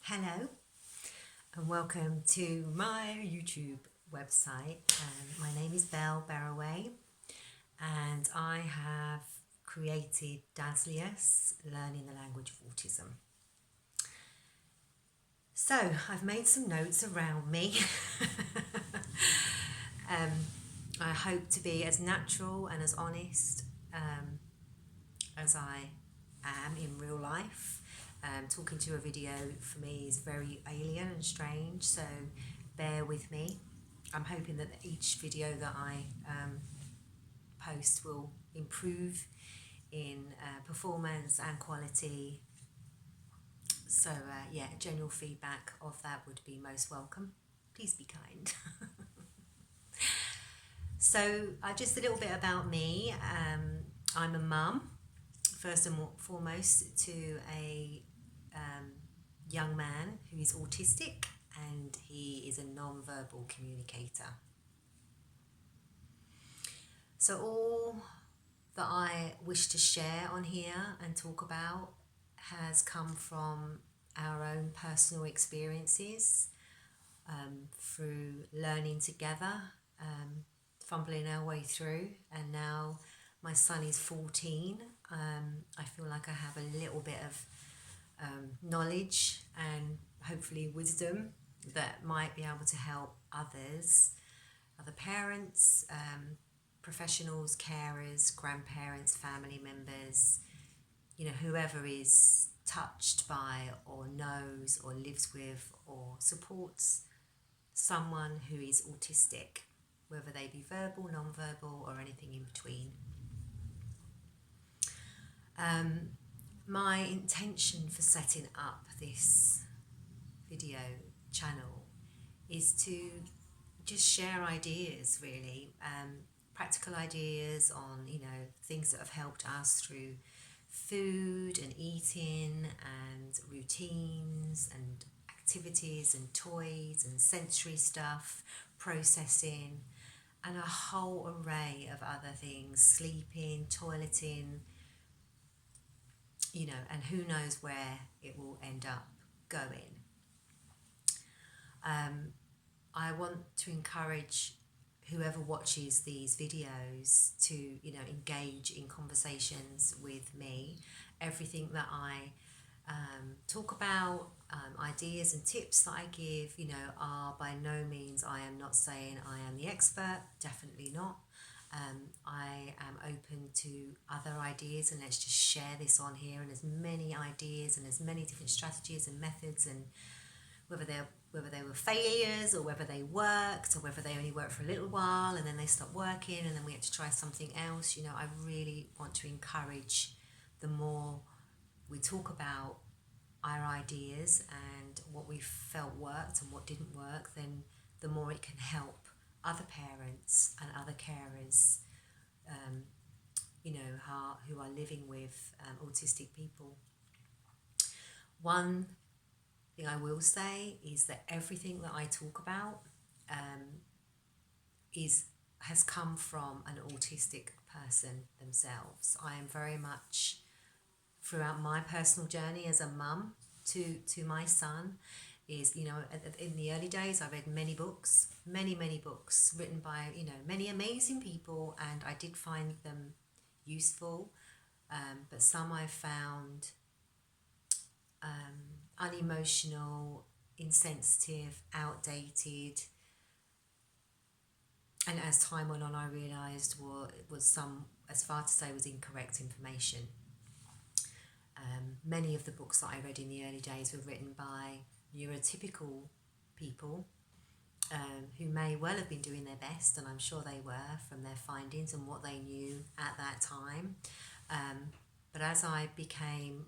Hello and welcome to my YouTube website. My name is Belle Berroyer and I have created Dazlious, Learning the Language of Autism. So I've made some notes around me. I hope to be as natural and as honest as I am in real life. Talking to a video for me is very alien and strange, so bear with me. I'm hoping that each video that I post will improve in performance and quality. So general feedback of that would be most welcome. Please be kind. So just a little bit about me. I'm a mum, first and foremost, to a young man who is autistic, and he is a non-verbal communicator. So all that I wish to share on here and talk about has come from our own personal experiences, through learning together, fumbling our way through, and now my son is 14. I feel like I have a little bit of knowledge and hopefully wisdom that might be able to help others, other parents, professionals, carers, grandparents, family members, whoever is touched by or knows or lives with or supports someone who is autistic, whether they be verbal, non-verbal, or anything in between. My intention for setting up this video channel is to just share ideas, really, practical ideas on things that have helped us through food and eating and routines and activities and toys and sensory stuff, processing, and a whole array of other things, sleeping, toileting, and who knows where it will end up going. I want to encourage whoever watches these videos to, engage in conversations with me. Everything that I talk about, ideas and tips that I give, are by no means, I am not saying I am the expert, definitely not. I am open to other ideas, and let's just share this on here, and as many ideas and as many different strategies and methods, and whether they were failures or whether they worked or whether they only worked for a little while and then they stopped working and then we had to try something else. I really want to encourage, the more we talk about our ideas and what we felt worked and what didn't work, then the more it can help other parents and other carers, who are living with autistic people. One thing I will say is that everything that I talk about has come from an autistic person themselves. I am very much, throughout my personal journey as a mum to my son, is, in the early days I read many books written by, many amazing people, and I did find them useful, but some I found unemotional, insensitive, outdated, and as time went on I realised was some, as far to say, was incorrect information. Many of the books that I read in the early days were written by neurotypical people, who may well have been doing their best, and I'm sure they were, from their findings and what they knew at that time. But as I became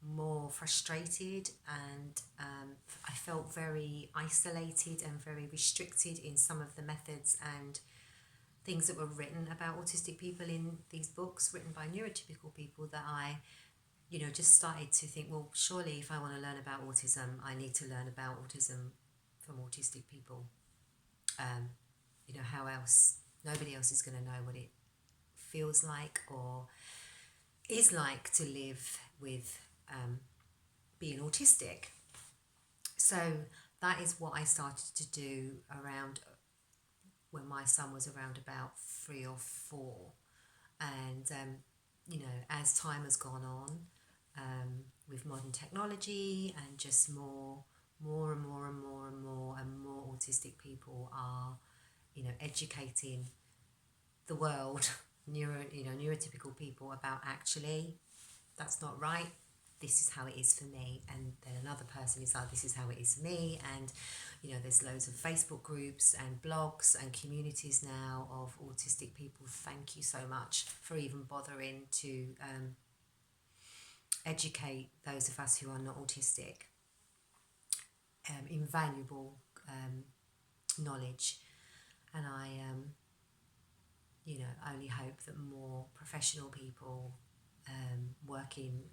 more frustrated and I felt very isolated and very restricted in some of the methods and things that were written about autistic people in these books written by neurotypical people, that I just started to think, well, surely if I want to learn about autism, I need to learn about autism from autistic people. How else? Nobody else is going to know what it feels like or is like to live with being autistic. So that is what I started to do around when my son was around about 3 or 4. And, as time has gone on, with modern technology and just more and more and more and more and more autistic people are, educating the world, neurotypical people about actually that's not right. This is how it is for me, and then another person is like, this is how it is for me. And there's loads of Facebook groups and blogs and communities now of autistic people. Thank you so much for even bothering to educate those of us who are not autistic. Invaluable knowledge, and I only hope that more professional people working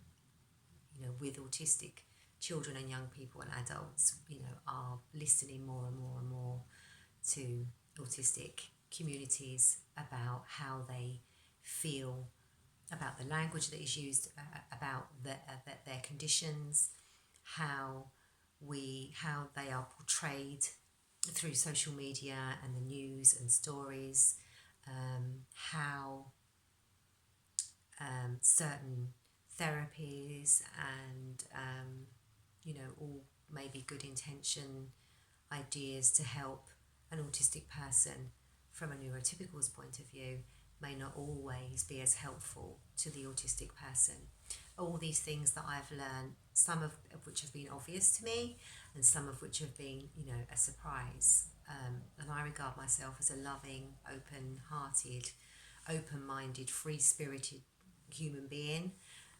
with autistic children and young people and adults are listening more and more and more to autistic communities about how they feel about the language that is used, about their conditions, how they are portrayed through social media and the news and stories, how certain therapies and all maybe good intention ideas to help an autistic person from a neurotypical's point of view may not always be as helpful to the autistic person. All these things that I've learned, some of which have been obvious to me and some of which have been, a surprise. And I regard myself as a loving, open-hearted, open-minded, free-spirited human being.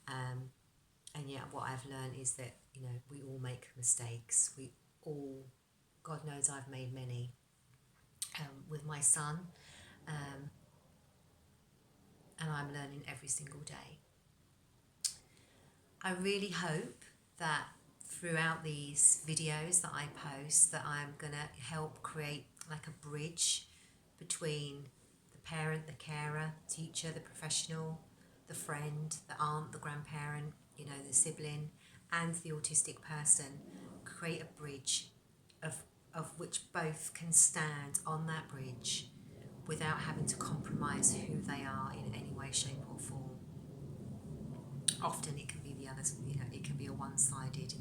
And yet what I've learned is that, we all make mistakes. We all, God knows I've made many. With my son, and I'm learning every single day. I really hope that throughout these videos that I post that I'm going to help create like a bridge between the parent, the carer, teacher, the professional, the friend, the aunt, the grandparent, the sibling, and the autistic person. Create a bridge of which both can stand on that bridge without having to compromise who they are in any way, shape or form. Often it can be the other, it can be a one-sided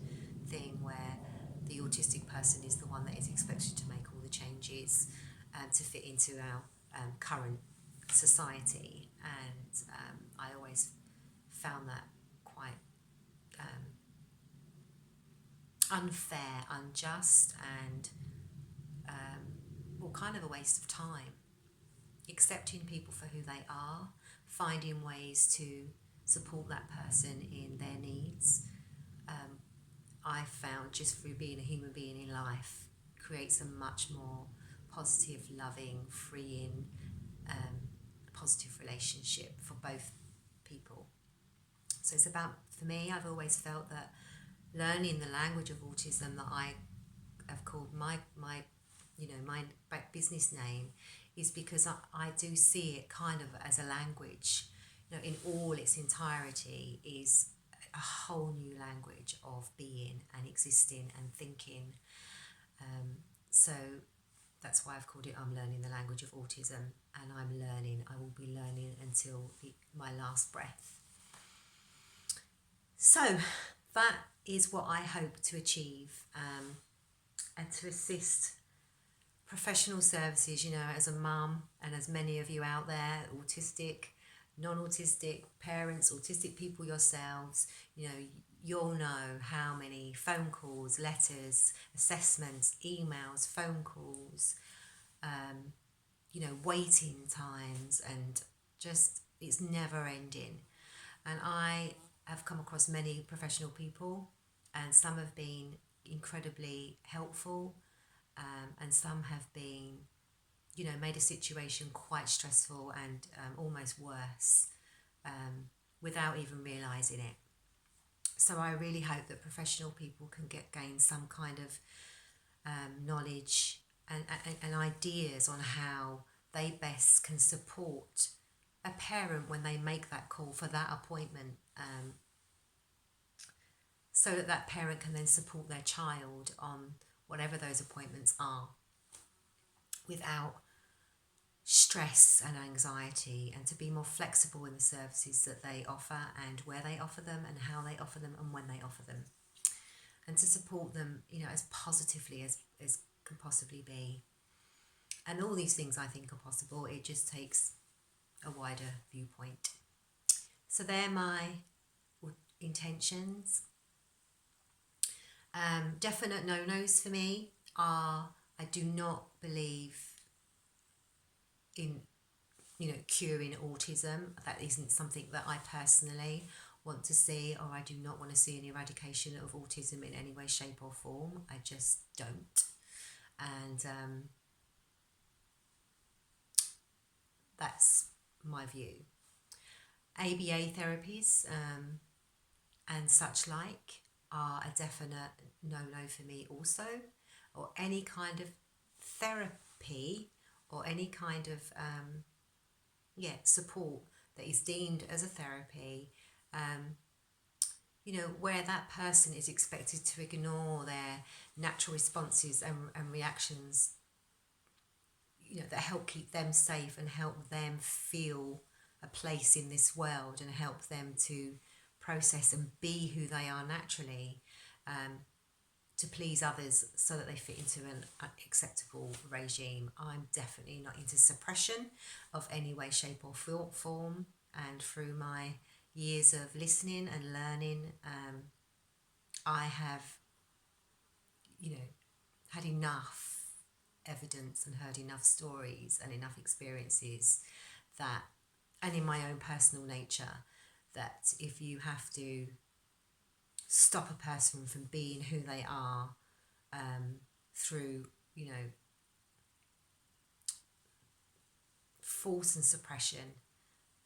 thing where the autistic person is the one that is expected to make all the changes to fit into our current society. And I always found that quite unfair, unjust, and kind of a waste of time. Accepting people for who they are, finding ways to support that person in their needs, I found just through being a human being in life creates a much more positive, loving, freeing, positive relationship for both people. So it's about, for me, I've always felt that learning the language of autism, that I have called my business name, is because I do see it kind of as a language, in all its entirety, is a whole new language of being and existing and thinking. So that's why I've called it I'm Learning the Language of Autism, and I will be learning until my last breath. So that is what I hope to achieve, and to assist professional services, as a mum, and as many of you out there, autistic, non-autistic, parents, autistic people yourselves, you'll know how many phone calls, letters, assessments, emails, phone calls, waiting times, and just it's never ending. And I have come across many professional people, and some have been incredibly helpful, and some have been, made a situation quite stressful and almost worse, without even realising it. So I really hope that professional people can gain some kind of knowledge and ideas on how they best can support a parent when they make that call for that appointment. so that that parent can then support their child on whatever those appointments are without stress and anxiety, and to be more flexible in the services that they offer and where they offer them and how they offer them and when they offer them, and to support them, you know, as positively as can possibly be. And all these things I think are possible. It just takes a wider viewpoint. So they're my intentions. Definite no-nos for me are, I do not believe in, you know, curing autism. That isn't something that I personally want to see, or I do not want to see an eradication of autism in any way, shape or form. I just don't. And that's my view. ABA therapies and such like are a definite no-no for me also, or any kind of therapy or any kind of support that is deemed as a therapy, you know, where that person is expected to ignore their natural responses and reactions, you know, that help keep them safe and help them feel a place in this world and help them to process and be who they are naturally, to please others so that they fit into an acceptable regime. I'm definitely not into suppression of any way, shape or form. And through my years of listening and learning, I have, you know, had enough evidence and heard enough stories and enough experiences that, and in my own personal nature, that if you have to stop a person from being who they are through, you know, force and suppression,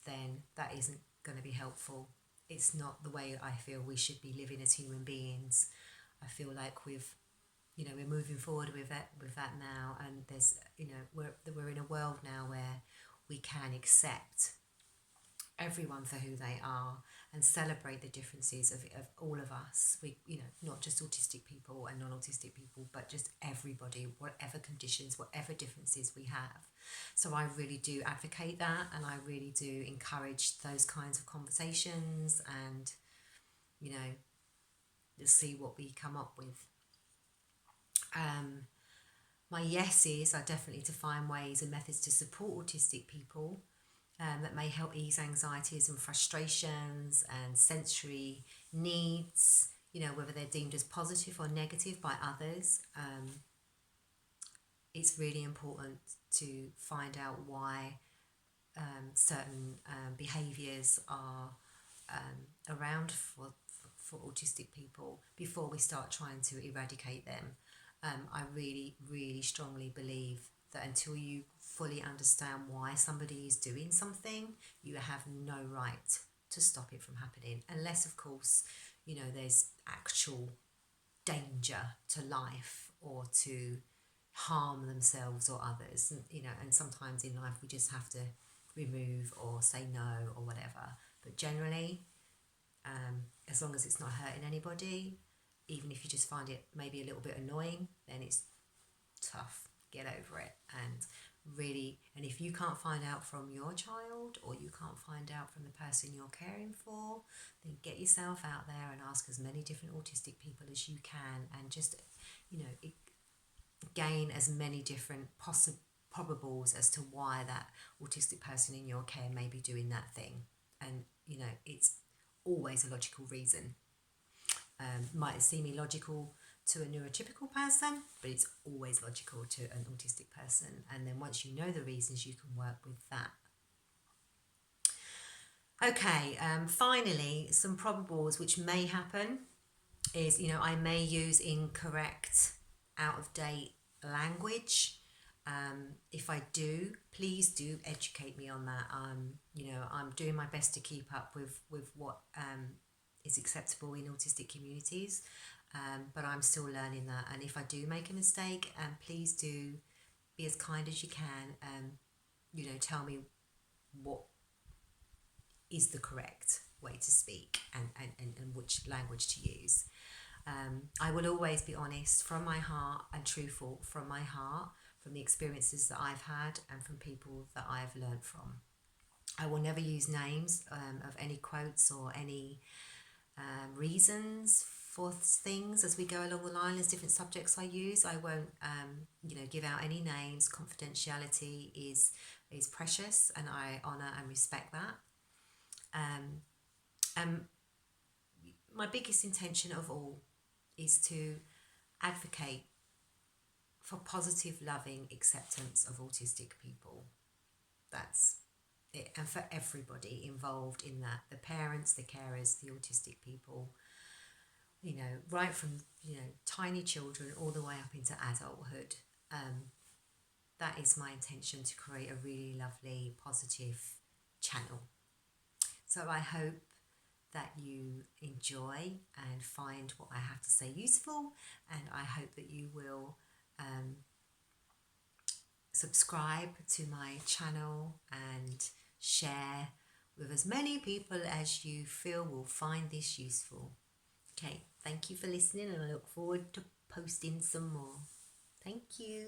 then that isn't going to be helpful. It's not the way I feel we should be living as human beings. I feel like we're moving forward with that now, and there's, you know, we're in a world now where we can accept everyone for who they are and celebrate the differences of all of us. We, you know, not just autistic people and non-autistic people, but just everybody, whatever conditions, whatever differences we have. So I really do advocate that, and I really do encourage those kinds of conversations, and, you know, let's see what we come up with. My yeses are definitely to find ways and methods to support autistic people that may help ease anxieties and frustrations and sensory needs, you know, whether they're deemed as positive or negative by others. It's really important to find out why certain behaviours are around for autistic people before we start trying to eradicate them. I really, really strongly believe that until you fully understand why somebody is doing something, you have no right to stop it from happening, unless, of course, you know, there's actual danger to life or to harm themselves or others, and, you know, and sometimes in life we just have to remove or say no or whatever. But generally, as long as it's not hurting anybody, even if you just find it maybe a little bit annoying, then it's tough. Get over it. And really, and if you can't find out from your child, or you can't find out from the person you're caring for, then get yourself out there and ask as many different autistic people as you can, and just, you know, gain as many different probables as to why that autistic person in your care may be doing that thing. And, you know, it's always a logical reason. Might seem illogical to a neurotypical person, but it's always logical to an autistic person. And then once you know the reasons, you can work with that. Okay, finally, some probables which may happen is, you know, I may use incorrect, out-of-date language. If I do, please do educate me on that. You know, I'm doing my best to keep up with what is acceptable in autistic communities, but I'm still learning that. And if I do make a mistake, please do be as kind as you can. You know, tell me what is the correct way to speak, and which language to use. I will always be honest from my heart and truthful from my heart, from the experiences that I've had and from people that I've learned from. I will never use names of any quotes or any reasons for things as we go along the line. There's different subjects I use. I won't, give out any names. Confidentiality is precious, and I honour and respect that. My biggest intention of all is to advocate for positive, loving acceptance of autistic people. That's it, and for everybody involved in that, the parents, the carers, the autistic people, right from tiny children all the way up into adulthood. That is my intention, to create a really lovely, positive channel. So I hope that you enjoy and find what I have to say useful, and I hope that you will subscribe to my channel and share with as many people as you feel will find this useful. Okay, thank you for listening, and I look forward to posting some more. Thank you.